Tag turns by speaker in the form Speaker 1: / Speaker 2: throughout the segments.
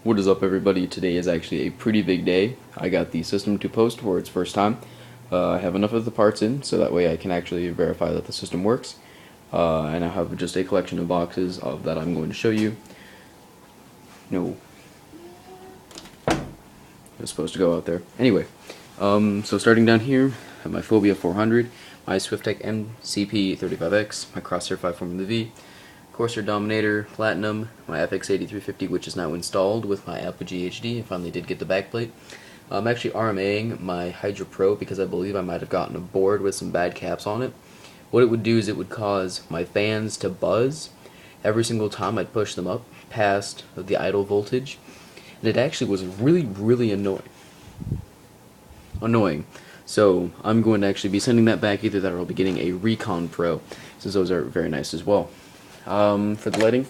Speaker 1: What is up, everybody? Today is actually a pretty big day. I got the system to post for its first time. I have enough of the parts in so that way I can actually verify that the system works. And I have just a collection of boxes that I'm going to show you. No. It was supposed to go out there. Anyway, so starting down here, I have my Phobia 400, my Swiftech MCP35X, my Crosshair 5 Formula V, Corsair Dominator Platinum, my FX-8350, which is now installed with my Apogee HD. I finally did get the backplate. I'm actually RMAing my Hydra Pro because I believe I might have gotten a board with some bad caps on it. What it would do is it would cause my fans to buzz every single time I'd push them up past the idle voltage. And it actually was really annoying. So I'm going to actually be sending that back, either that or I'll be getting a Recon Pro, since those are very nice as well. For the lighting,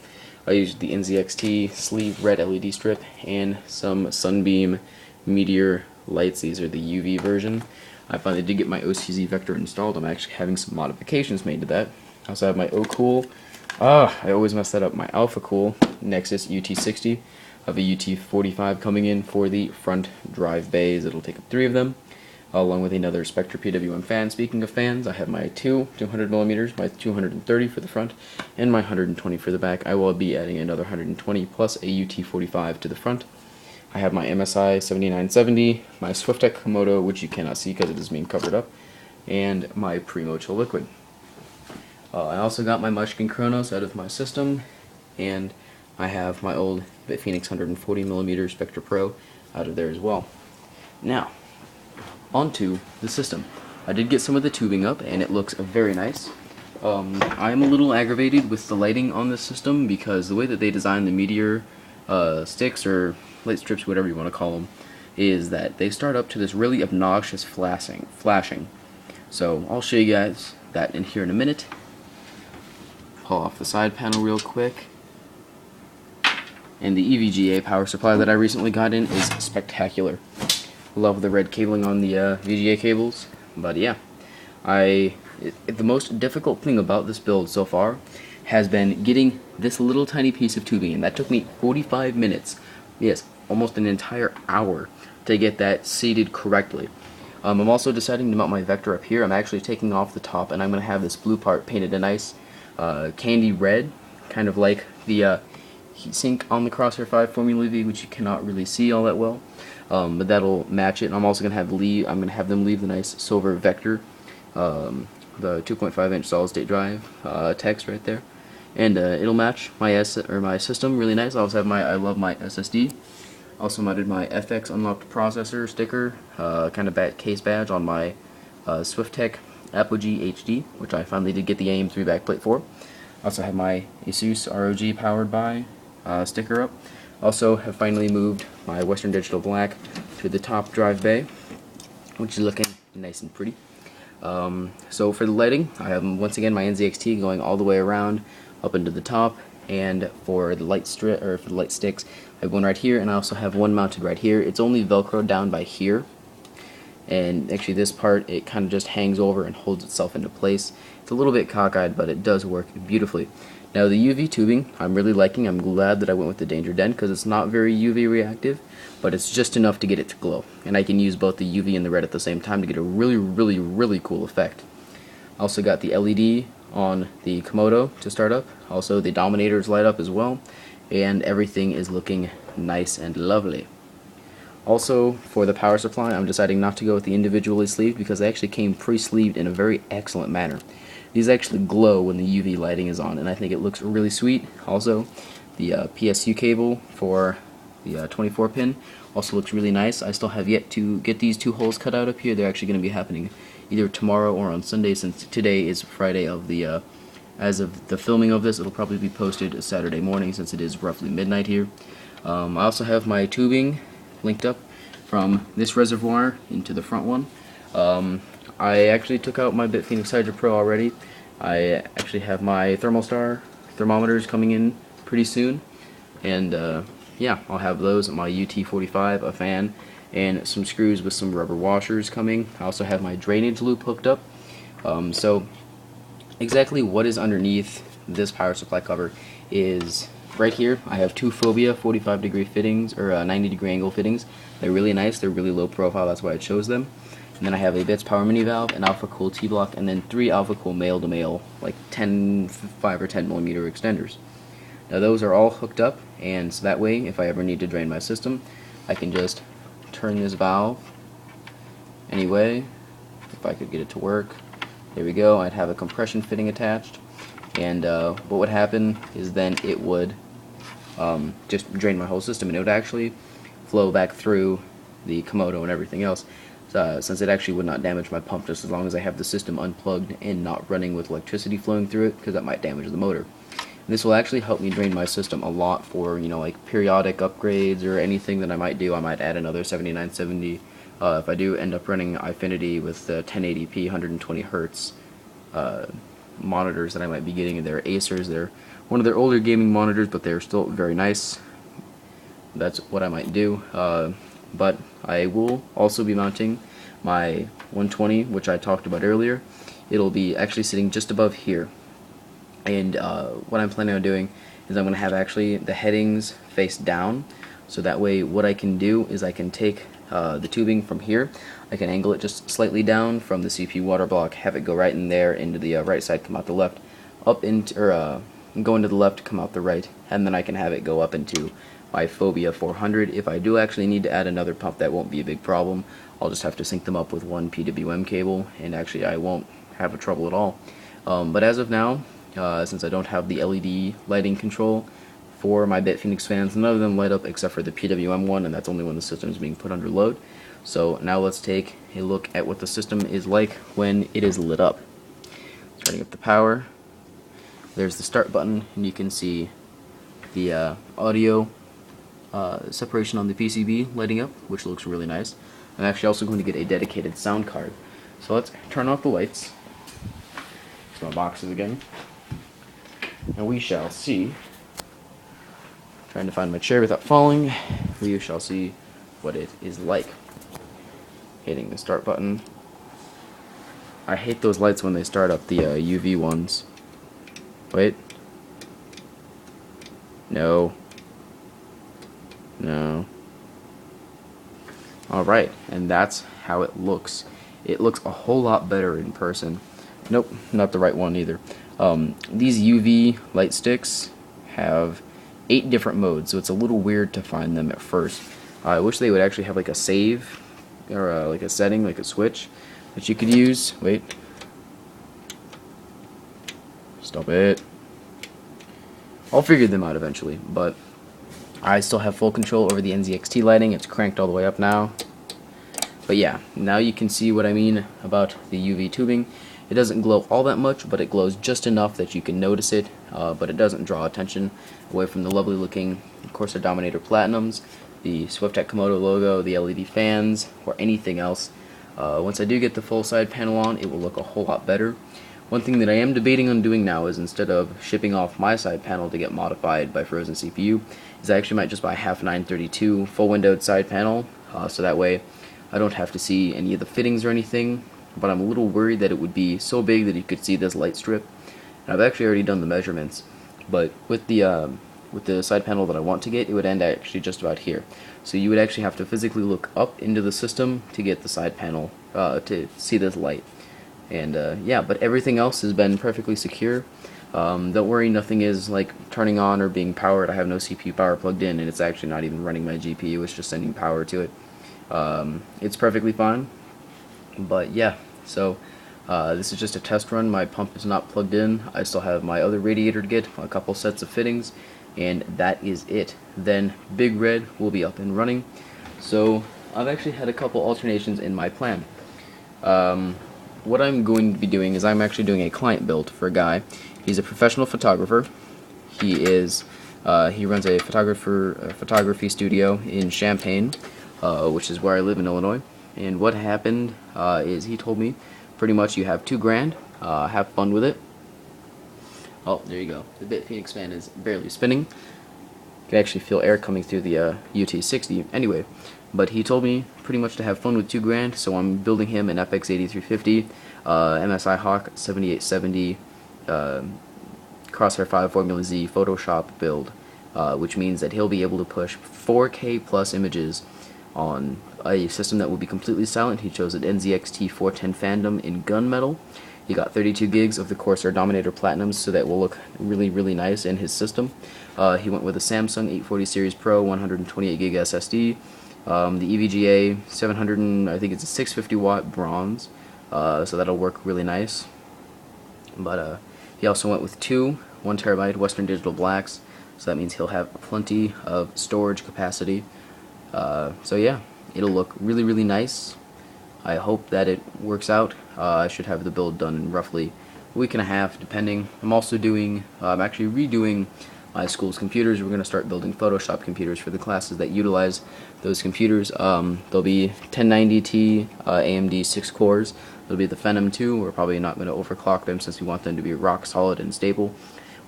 Speaker 1: I used the NZXT sleeve red LED strip and some Sunbeam Meteor lights. These are the UV version. I finally did get my OCZ Vector installed. I'm actually having some modifications made to that. I also have my O-Cool. I always mess that up. My Alpha Cool Nexus UT60. I have a UT45 coming in for the front drive bays. It'll take up 3 of them, along with another Spectre PWM fan. Speaking of fans, I have my 200mm, my 230 for the front, and my 120 for the back. I will be adding another 120 plus a UT45 to the front. I have my MSI 7970, my Swiftech Komodo, which you cannot see because it is being covered up, and my Primo Chill Liquid. I also got my Munchkin Chronos out of my system, and I have my old Bitphoenix 140mm Spectre Pro out of there as well. Now, onto the system. I did get some of the tubing up and it looks very nice. I'm a little aggravated with the lighting on this system because the way that they designed the Meteor sticks or light strips, whatever you want to call them, is that they start up to this really obnoxious flashing. So I'll show you guys that in here in a minute. Pull off the side panel real quick. And the EVGA power supply that I recently got in is spectacular. Love the red cabling on the VGA cables, but yeah, the most difficult thing about this build so far has been getting this little tiny piece of tubing, and that took me 45 minutes, yes, almost an entire hour to get that seated correctly. I'm also deciding to mount my Vector up here. I'm actually taking off the top, and I'm going to have this blue part painted a nice candy red, kind of like the heatsink on the Crosshair 5 Formula V, which you cannot really see all that well. But that'll match it. And I'm also gonna have them leave the nice silver Vector, the 2.5-inch solid-state drive text right there, and it'll match my system really nice. I also have I love my SSD. Also mounted my FX unlocked processor sticker, kind of case badge on my Swiftech Apogee HD, which I finally did get the AM3 backplate for. Also have my Asus ROG powered by sticker up. Also have finally moved my Western Digital Black to the top drive bay, which is looking nice and pretty. So for the lighting, I have once again my NZXT going all the way around up into the top, and for the light sticks, I have one right here, and I also have one mounted right here. It's only Velcroed down by here, and actually this part, it kind of just hangs over and holds itself into place. It's a little bit cockeyed, but it does work beautifully. Now the UV tubing, I'm really liking. I'm glad that I went with the Danger Den because it's not very UV reactive, but it's just enough to get it to glow. And I can use both the UV and the red at the same time to get a really cool effect. Also got the LED on the Komodo to start up. Also the Dominators light up as well, and everything is looking nice and lovely. Also, for the power supply, I'm deciding not to go with the individually sleeved because they actually came pre-sleeved in a very excellent manner. These actually glow when the UV lighting is on, and I think it looks really sweet. Also, the PSU cable for the 24-pin also looks really nice. I still have yet to get these 2 holes cut out up here. They're actually going to be happening either tomorrow or on Sunday, since today is Friday of the as of the filming of this. It'll probably be posted Saturday morning since it is roughly midnight here. I also have my tubing linked up from this reservoir into the front one. I actually took out my Bitphoenix Hydra Pro already. I actually have my thermometers coming in pretty soon, and yeah, I'll have those, my UT45, a fan, and some screws with some rubber washers coming. I also have my drainage loop hooked up. So exactly what is underneath this power supply cover is right here I have two Phobia 45 degree fittings, or 90 degree angle fittings. They're really nice, they're really low profile, that's why I chose them. And then I have a Bitspower mini valve, an Alpha Cool T-block, and then 3 Alpha Cool male to male, like 5 or 10 millimeter extenders. Now those are all hooked up, and so that way if I ever need to drain my system, I can just turn this valve anyway. If I could get it to work, there we go. I'd have a compression fitting attached, and what would happen is then it would just drain my whole system, and it would actually flow back through the Komodo and everything else, since it actually would not damage my pump, just as long as I have the system unplugged and not running with electricity flowing through it, because that might damage the motor. And this will actually help me drain my system a lot for, you know, like periodic upgrades or anything that I might do. I might add another 7970 if I do end up running Eyefinity with 1080p 120 hertz monitors that I might be getting. They're Acers. They're one of their older gaming monitors, but they're still very nice. That's what I might do. But I will also be mounting my 120, which I talked about earlier. It'll be actually sitting just above here. And what I'm planning on doing is I'm going to have actually the headings face down, so that way what I can do is I can take the tubing from here, I can angle it just slightly down from the CPU water block, have it go right in there into the right side, come out the left, up into, or go into the left, come out the right, and then I can have it go up into my Phobia 400. If I do actually need to add another pump, that won't be a big problem. I'll just have to sync them up with one PWM cable, and actually I won't have a trouble at all. But as of now, since I don't have the LED lighting control for my BitPhoenix fans, none of them light up except for the PWM one, and that's only when the system is being put under load. So now let's take a look at what the system is like when it is lit up. Turning up the power, there's the start button, and you can see the audio separation on the PCB lighting up, which looks really nice. I'm actually also going to get a dedicated sound card. So let's turn off the lights. There's my boxes again. And we shall see. Trying to find my chair without falling. We shall see what it is like. Hitting the start button. I hate those lights when they start up, the UV ones. Wait. No. No. Alright, and that's how it looks. It looks a whole lot better in person. Nope, not the right one either. These UV light sticks have 8 different modes, so it's a little weird to find them at first. I wish they would actually have like a save, or like a setting, like a switch that you could use. Wait. Stop it. I'll figure them out eventually, but I still have full control over the NZXT lighting. It's cranked all the way up now. But yeah, now you can see what I mean about the UV tubing. It doesn't glow all that much, but it glows just enough that you can notice it, but it doesn't draw attention away from the lovely looking Corsair Dominator Platinums, the SwiftTech Komodo logo, the LED fans, or anything else. Once I do get the full side panel on, it will look a whole lot better. One thing that I am debating on doing now is, instead of shipping off my side panel to get modified by Frozen CPU, is I actually might just buy a half 932 full windowed side panel, so that way I don't have to see any of the fittings or anything. But I'm a little worried that it would be so big that you could see this light strip. And I've actually already done the measurements, but with the side panel that I want to get, it would end actually just about here. So you would actually have to physically look up into the system to get the side panel to see this light. And yeah, but everything else has been perfectly secure. Don't worry, nothing is like turning on or being powered. I have no CPU power plugged in, and it's actually not even running my GPU. It's just sending power to it. It's perfectly fine. But yeah, so this is just a test run. My pump is not plugged in. I still have my other radiator to get, a couple sets of fittings, and that is it. Then Big Red will be up and running. So I've actually had a couple alternations in my plan. What I'm going to be doing is I'm actually doing a client build for a guy. He's a professional photographer. He runs a photography studio in Champaign, which is where I live in Illinois. And what happened is he told me, pretty much, you have $2,000, have fun with it. Oh, there you go. The BitPhoenix fan is barely spinning. You can actually feel air coming through the UT60. Anyway, but he told me pretty much to have fun with $2,000, so I'm building him an FX-8350, MSI Hawk 7870, Crosshair 5 Formula Z Photoshop build. which means that he'll be able to push 4K plus images on a system that will be completely silent. He chose an NZXT 410 Phantom in gunmetal. He got 32 gigs of the Corsair Dominator Platinums, so that will look really, really nice in his system. He went with a Samsung 840 Series Pro 128 gig SSD. The EVGA 700, I think it's a 650 watt bronze, so that'll work really nice. But he also went with two 1 terabyte Western Digital Blacks, so that means he'll have plenty of storage capacity. So yeah, it'll look really, really nice. I hope that it works out. I should have the build done in roughly a week and a half, depending. I'm also I'm actually redoing my school's computers. We're going to start building Photoshop computers for the classes that utilize those computers. There'll be 1090T AMD 6 cores. There'll be the Phenom 2. We're probably not going to overclock them since we want them to be rock solid and stable.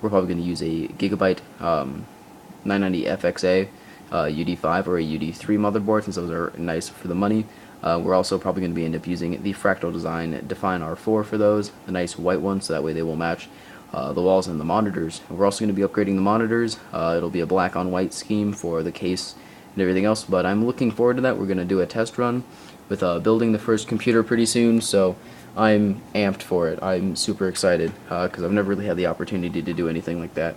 Speaker 1: We're probably going to use a Gigabyte 990 FXA UD5 or a UD3 motherboard, since those are nice for the money. We're also probably going to end up using the Fractal Design Define R4 for those, the nice white ones, so that way they will match the walls and the monitors. We're also going to be upgrading the monitors. It'll be a black on white scheme for the case and everything else, but I'm looking forward to that. We're going to do a test run with building the first computer pretty soon, so I'm amped for it. I'm super excited because I've never really had the opportunity to do anything like that.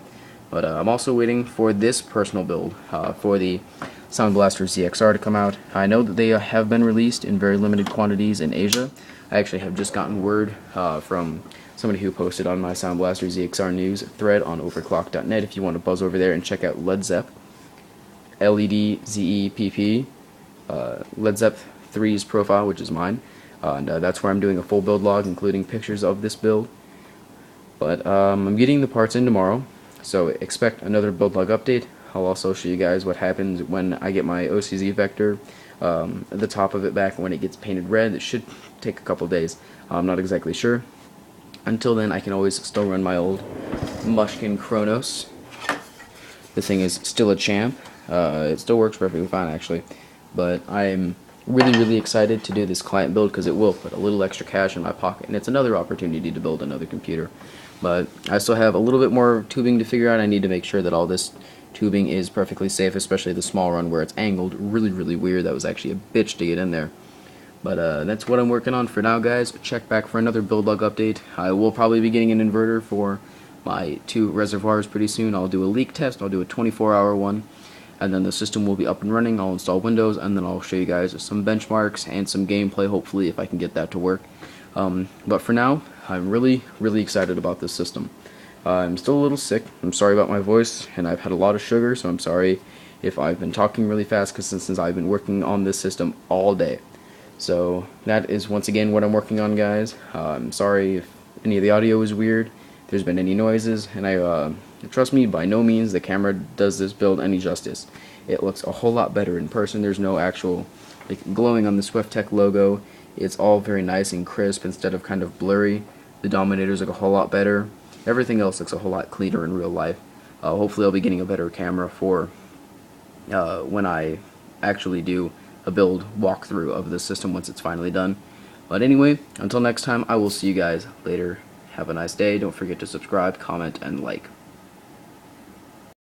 Speaker 1: But I'm also waiting for this personal build for the Sound Blaster ZXR to come out. I know that they have been released in very limited quantities in Asia. I actually have just gotten word from somebody who posted on my Sound Blaster ZXR news thread on overclock.net. If you want to buzz over there and check out LedZepp, LEDZEPP, LedZepp 3's profile, which is mine. And that's where I'm doing a full build log, including pictures of this build. But I'm getting the parts in tomorrow, so expect another build log update. I'll also show you guys what happens when I get my OCZ vector, the top of it back when it gets painted red. It should take a couple days. I'm not exactly sure. Until then, I can always still run my old Mushkin Chronos. This thing is still a champ. It still works perfectly fine, actually. But I'm really, really excited to do this client build because it will put a little extra cash in my pocket, and it's another opportunity to build another computer. But I still have a little bit more tubing to figure out. I need to make sure that all this tubing is perfectly safe, especially the small run where it's angled really, really weird. That was actually a bitch to get in there. But that's what I'm working on for now, guys. Check back for another build log update. I will probably be getting an inverter for my 2 reservoirs pretty soon. I'll do a leak test. I'll do a 24-hour one, and then the system will be up and running. I'll install Windows, and then I'll show you guys some benchmarks and some gameplay, hopefully, if I can get that to work. But for now, I'm really, really excited about this system. I'm still a little sick. I'm sorry about my voice, and I've had a lot of sugar, so I'm sorry if I've been talking really fast, because since I've been working on this system all day. So that is once again what I'm working on, guys. I'm sorry if any of the audio is weird, if there's been any noises, and trust me, by no means the camera does this build any justice. It looks a whole lot better in person. There's no actual glowing on the SwiftTech logo. It's all very nice and crisp instead of kind of blurry. The Dominators look a whole lot better. Everything else looks a whole lot cleaner in real life. Hopefully I'll be getting a better camera for when I actually do a build walkthrough of this system once it's finally done. But anyway, until next time, I will see you guys later. Have a nice day. Don't forget to subscribe, comment, and like.